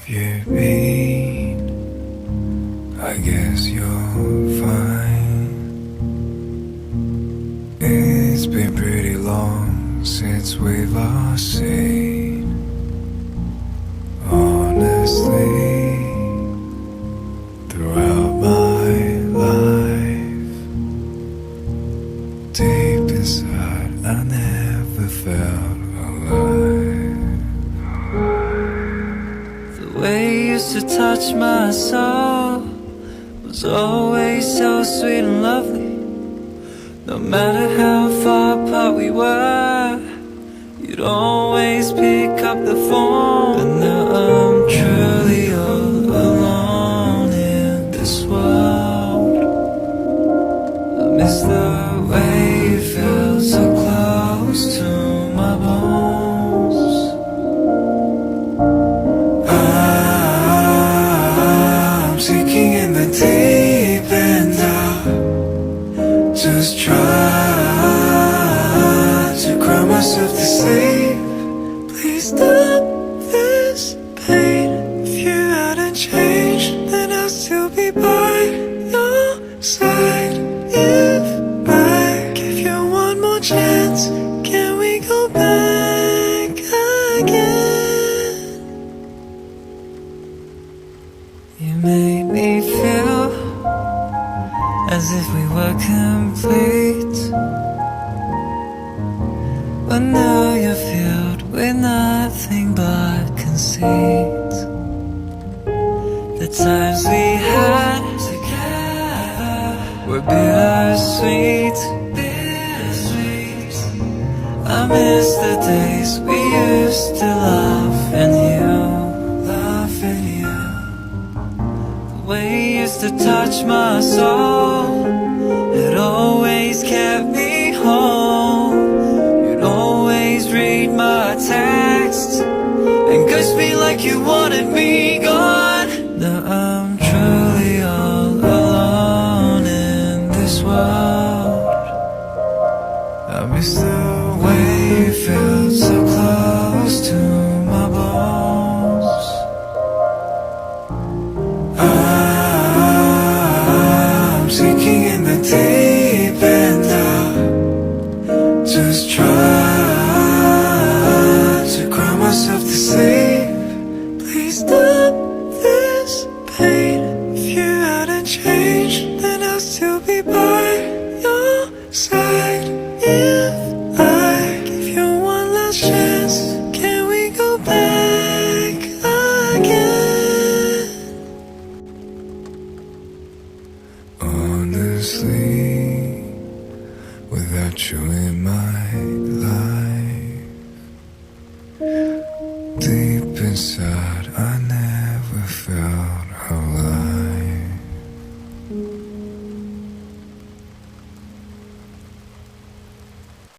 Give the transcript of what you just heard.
you been? I guess you're fine. It's been pretty long since we've all seen. Honestly, throughout my life, deep inside I never felt alive. The way you used to touch my soul was always so sweet and lovely. No matter how far apart we were, you'd always pick up the phone. But now I'm truly all alone in this world. I miss the way you felt so close to my bones. I'm sinking in the deep end now. Just try to cry myself to sleep. Please stop this pain. If you hadn't changed, then I'll still be by your side. If I give you one more chance, can we go back again? You made me feel as if we were complete, but now you're filled with nothing but conceit. The times we had together were bittersweet. I miss the days we used to laugh and you. The way you used to touch my soul, it always kept me home. You'd always read my texts and kiss me like you wanted me gone. Now I'm truly all alone in this world. I miss the way you felt so close to my bones. I'm sinking in the deep end now. Just try to cry myself to sleep. Please stop this pain. If you hadn't changed, then I'll still be by your side. If I give you one last chance, can we go back again? Honestly, without you in my life, deep inside